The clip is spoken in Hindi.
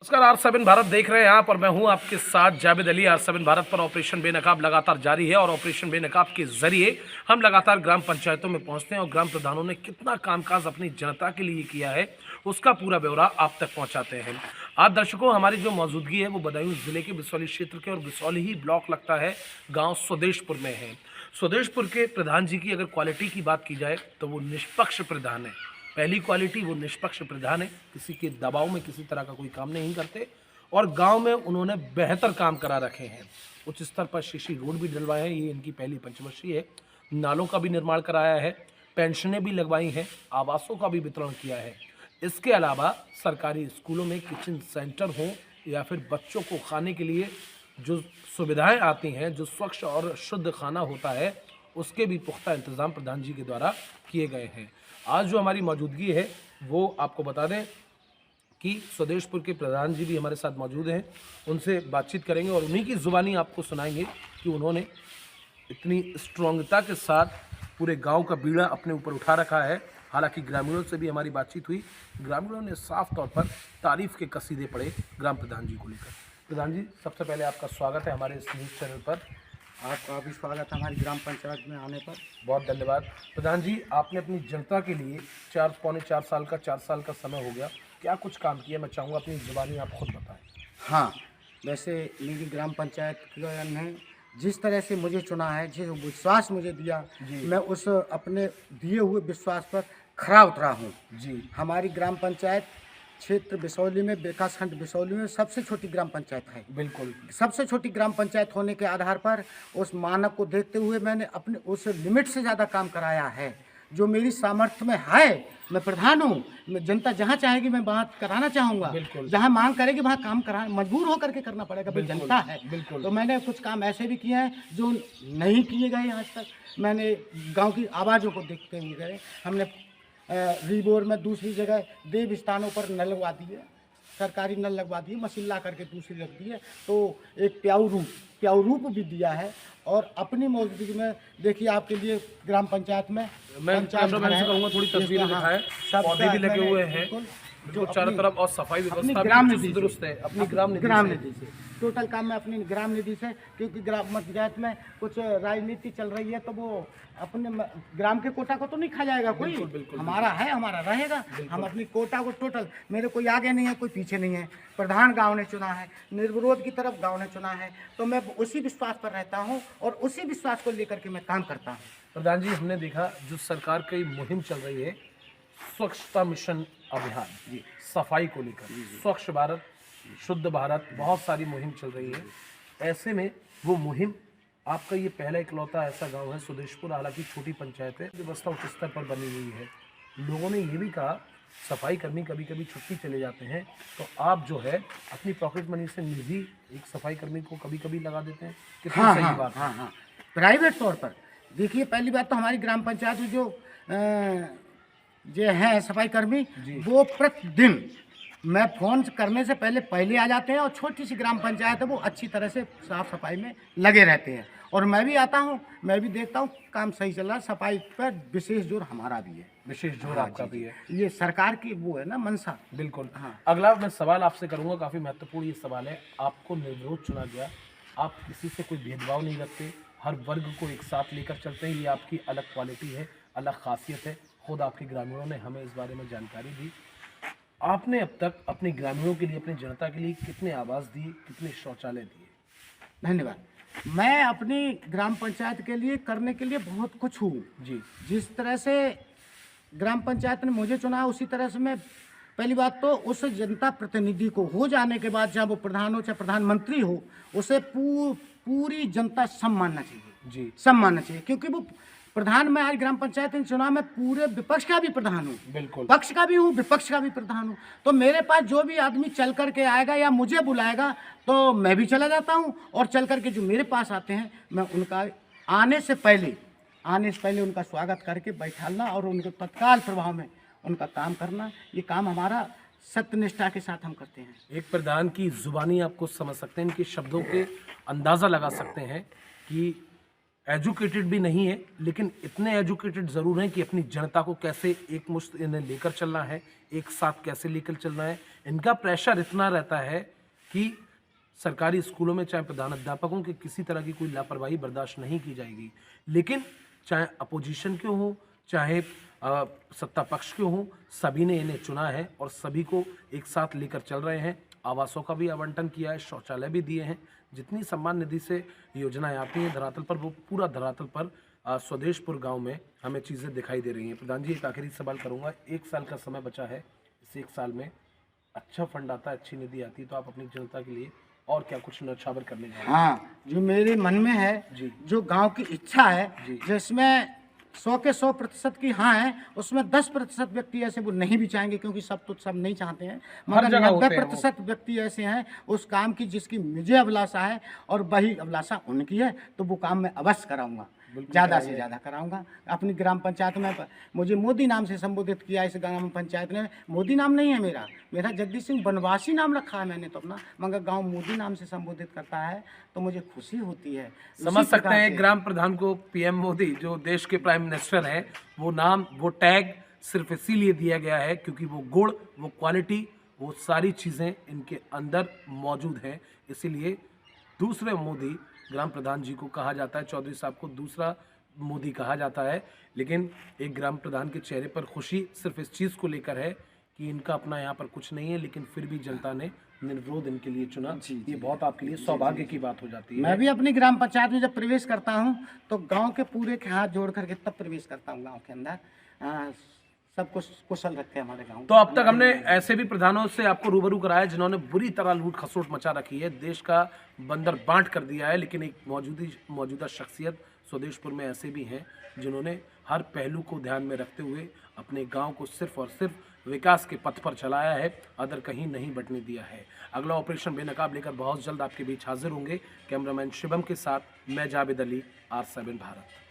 नमस्कार, R7 भारत देख रहे हैं आप और मैं हूं आपके साथ जावेद अली। R7 भारत पर ऑपरेशन बेनकाब लगातार जारी है और ऑपरेशन बेनकाब के जरिए हम लगातार ग्राम पंचायतों में पहुंचते हैं और ग्राम प्रधानों ने कितना कामकाज अपनी जनता के लिए किया है उसका पूरा ब्यौरा आप तक पहुंचाते हैं। आप दर्शकों, हमारी जो मौजूदगी है वो बदायूं जिले के बिसौली क्षेत्र के और बिसौली ही ब्लॉक लगता है गाँव स्वदेशपुर में है। स्वदेशपुर के प्रधान जी की अगर क्वालिटी की बात की जाए तो वो निष्पक्ष प्रधान है। पहली क्वालिटी, वो निष्पक्ष प्रधान है, किसी के दबाव में किसी तरह का कोई काम नहीं करते और गांव में उन्होंने बेहतर काम करा रखे हैं। उच्च स्तर पर शीशी रोड भी डलवाए हैं, ये इनकी पहली पंचवर्षीय है। नालों का भी निर्माण कराया है, पेंशनें भी लगवाई हैं, आवासों का भी वितरण किया है। इसके अलावा सरकारी स्कूलों में किचन सेंटर हो या फिर बच्चों को खाने के लिए जो सुविधाएं आती हैं, जो स्वच्छ और शुद्ध खाना होता है, उसके भी पुख्ता इंतजाम प्रधान जी के द्वारा किए गए हैं। आज जो हमारी मौजूदगी है वो आपको बता दें कि स्वदेशपुर के प्रधान जी भी हमारे साथ मौजूद हैं। उनसे बातचीत करेंगे और उन्हीं की ज़ुबानी आपको सुनाएंगे कि उन्होंने इतनी स्ट्रॉन्गता के साथ पूरे गांव का बीड़ा अपने ऊपर उठा रखा है। हालांकि ग्रामीणों से भी हमारी बातचीत हुई, ग्रामीणों ने साफ तौर पर तारीफ़ के कसीदे पड़े ग्राम प्रधान जी को लेकर। प्रधान जी, सबसे पहले आपका स्वागत है हमारे इस न्यूज़ चैनल पर। आपका भी स्वागत है हमारी ग्राम पंचायत में आने पर। बहुत धन्यवाद। प्रधान जी, आपने अपनी जनता के लिए पौने 4 साल का समय हो गया, क्या कुछ काम किया? मैं चाहूँगा अपनी ज़ुबानी आप खुद बताएं। हाँ, वैसे मेरी ग्राम पंचायत ने जिस तरह से मुझे चुना है, जिस विश्वास मुझे दिया, मैं उस अपने दिए हुए विश्वास पर खरा उतरा हूँ जी। हमारी ग्राम पंचायत क्षेत्र बिसौली में, विकासखंड बिसौली में सबसे छोटी ग्राम पंचायत है। बिल्कुल। सबसे छोटी ग्राम पंचायत होने के आधार पर उस मानक को देखते हुए मैंने अपने उस लिमिट से ज़्यादा काम कराया है जो मेरी सामर्थ्य में है। मैं प्रधान हूँ, मैं जनता जहाँ चाहेगी मैं वहाँ कराना चाहूँगा, जहाँ मांग करेगी वहाँ काम करा, मजबूर होकर के करना पड़ेगा, भाई जनता है। तो मैंने कुछ काम ऐसे भी किए हैं जो नहीं किए गए आज तक। मैंने गाँव की आवाज़ों को देखते हुए गए, हमने रिबोर में दूसरी जगह देव स्थानों पर नल लगवा दिए, सरकारी नल लगवा दिए, मशीन ला करके दूसरी रख दी है। तो एक प्याऊ रूप भी दिया है। और अपनी मौजूदगी में देखिए, आपके लिए ग्राम पंचायत में मैं कहूँगा थोड़ी तस्वीरें दिखाएं, पौधे भी लगे हुए हैं जो चारों तरफ और सफाई व्यवस्था ग्राम भी दुरुस्त है। अपनी ग्राम निधि से टोटल काम में अपनी ग्राम निधि से, क्योंकि ग्राम पंचायत में कुछ राजनीति चल रही है तो वो अपने ग्राम के कोटा को तो नहीं खा जाएगा कोई। हमारा है, हमारा रहेगा। हम अपनी कोटा को टोटल, मेरे कोई आगे नहीं है, कोई पीछे नहीं है। प्रधान गांव ने चुना है, निर्विरोध की तरफ गांव ने चुना है, तो मैं उसी विश्वास पर रहता हूं और उसी विश्वास को लेकर के मैं काम करता हूं। प्रधान जी, हमने देखा जो सरकार की मुहिम चल रही है, स्वच्छता मिशन अभियान जी, सफाई को लेकर, स्वच्छ भारत, शुद्ध भारत, बहुत सारी मुहिम चल रही है। ऐसे में वो मुहिम, आपका ये पहला इकलौता ऐसा गांव है स्वदेशपुर, हालांकि छोटी पंचायत है, व्यवस्था उच्च स्तर पर बनी हुई है। लोगों ने ये भी कहा सफाई कर्मी कभी कभी छुट्टी चले जाते हैं, तो आप जो है अपनी पॉकेट मनी से निधि एक सफाई कर्मी को कभी कभी लगा देते हैं। कितनी सही बात है? हाँ, प्राइवेट तौर पर देखिए, पहली बात तो हमारी ग्राम पंचायत में जो हैं सफाई कर्मी, वो प्रतिदिन मैं फ़ोन करने से पहले आ जाते हैं और छोटी सी ग्राम पंचायत है, वो अच्छी तरह से साफ़ सफाई में लगे रहते हैं। और मैं भी आता हूँ, मैं भी देखता हूँ काम सही चल रहा है। सफाई पर विशेष जोर हमारा भी है, विशेष जोर आपका भी है। ये सरकार की वो है ना, मंशा। बिल्कुल। हाँ, अगला मैं सवाल आपसे करूँगा, काफ़ी महत्वपूर्ण ये सवाल है। आपको निर्विरोध चुना गया, आप किसी से कोई भेदभाव नहीं रखते, हर वर्ग को एक साथ लेकर चलते हैं, ये आपकी अलग क्वालिटी है, अलग खासियत है। खुद आपके ग्रामीणों ने हमें इस बारे में जानकारी दी। आपने अब तक अपने ग्रामीणों के लिए, अपनी जनता के लिए कितने आवास दिए, कितने शौचालय दिए? धन्यवाद। मैं अपनी ग्राम पंचायत के लिए करने के लिए बहुत कुछ हूँ जी। जिस तरह से ग्राम पंचायत ने मुझे चुना, उसी तरह से मैं, पहली बात तो उस जनता प्रतिनिधि को हो जाने के बाद, चाहे वो प्रधान हो चाहे प्रधानमंत्री हो, उसे पूरी जनता सम्मानना चाहिए जी, सम्मानना चाहिए। क्योंकि वो प्रधान, मैं आज ग्राम पंचायत ने चुना, मैं पूरे विपक्ष का भी प्रधान हूँ, बिल्कुल, पक्ष का भी हूँ, विपक्ष का भी प्रधान हूँ। तो मेरे पास जो भी आदमी चल करके आएगा या मुझे बुलाएगा तो मैं भी चला जाता हूँ, और चल करके जो मेरे पास आते हैं मैं उनका आने से पहले उनका स्वागत करके बैठालना और उनको तत्काल प्रभाव में उनका काम करना, ये काम हमारा सत्यनिष्ठा के साथ हम करते हैं। एक प्रधान की जुबानी आपको समझ सकते हैं, इनके शब्दों के अंदाज़ा लगा सकते हैं कि एजुकेटेड भी नहीं है, लेकिन इतने एजुकेटेड ज़रूर हैं कि अपनी जनता को कैसे एक मुश्त इन्हें लेकर चलना है, एक साथ कैसे लेकर चलना है। इनका प्रेशर इतना रहता है कि सरकारी स्कूलों में चाहे प्रधानाध्यापकों की किसी तरह की कोई लापरवाही बर्दाश्त नहीं की जाएगी। लेकिन चाहे अपोजिशन के हों, चाहे सत्ता पक्ष के हों, सभी ने इन्हें चुना है और सभी को एक साथ लेकर चल रहे हैं। आवासों का भी आवंटन किया है, शौचालय भी दिए हैं। जितनी सम्मान निधि से योजनाएं आती हैं धरातल पर, वो पूरा धरातल पर स्वदेशपुर गांव में हमें चीज़ें दिखाई दे रही हैं। प्रधान जी, एक आखिरी सवाल करूंगा। 1 साल का समय बचा है, इस 1 साल में अच्छा फंड आता है, अच्छी निधि आती है, तो आप अपनी जनता के लिए और क्या कुछ न्यौछावर करने जा रहे हैं? हाँ, जो मेरे मन में है जी। जो गांव की इच्छा है, जी। जिसमें 100 के 100% की हाँ है, उसमें 10% व्यक्ति ऐसे वो नहीं भी चाहेंगे, क्योंकि सब तो सब नहीं चाहते हैं, मगर जगह होते हैं 90% व्यक्ति ऐसे हैं उस काम की जिसकी मुझे अभिलाषा है और वही अभिलाषा उनकी है, तो वो काम मैं अवश्य कराऊंगा, ज़्यादा से ज़्यादा कराऊंगा। अपनी ग्राम पंचायत में मुझे मोदी नाम से संबोधित किया इस ग्राम पंचायत ने। मोदी नाम नहीं है मेरा जगदीश सिंह बनवासी नाम रखा है मैंने तो अपना, मगर गांव मोदी नाम से संबोधित करता है तो मुझे खुशी होती है। समझ सकते हैं ग्राम प्रधान को पीएम मोदी, जो देश के प्राइम मिनिस्टर हैं, वो नाम, वो टैग सिर्फ इसीलिए दिया गया है क्योंकि वो गुण, वो क्वालिटी, वो सारी चीज़ें इनके अंदर मौजूद हैं। इसीलिए दूसरे मोदी ग्राम प्रधान जी को कहा जाता है, चौधरी साहब को दूसरा मोदी कहा जाता है। लेकिन एक ग्राम प्रधान के चेहरे पर खुशी सिर्फ इस चीज़ को लेकर है कि इनका अपना यहाँ पर कुछ नहीं है, लेकिन फिर भी जनता ने निर्विरोध इनके लिए चुना। ये बहुत आपके लिए सौभाग्य की बात हो जाती है। मैं भी अपनी ग्राम पंचायत में जब प्रवेश करता हूँ तो गांव के पूरे के हाथ जोड़ करके तब प्रवेश करता हूँ गांव के अंदर। सब कुछ कुशल रखे हमारे गांव। तो अब तक हमने ऐसे भी प्रधानों से आपको रूबरू कराया जिन्होंने बुरी तरह लूट खसोट मचा रखी है, देश का बंदर बांट कर दिया है। लेकिन एक मौजूदा शख्सियत स्वदेशपुर में ऐसे भी हैं जिन्होंने हर पहलू को ध्यान में रखते हुए अपने गांव को सिर्फ और सिर्फ विकास के पथ पर चलाया है, अदर कहीं नहीं बटने दिया है। अगला ऑपरेशन बेनकाब लेकर बहुत जल्द आपके बीच हाजिर होंगे। कैमरामैन शिवम के साथ मैं जावेद अली, R7 भारत।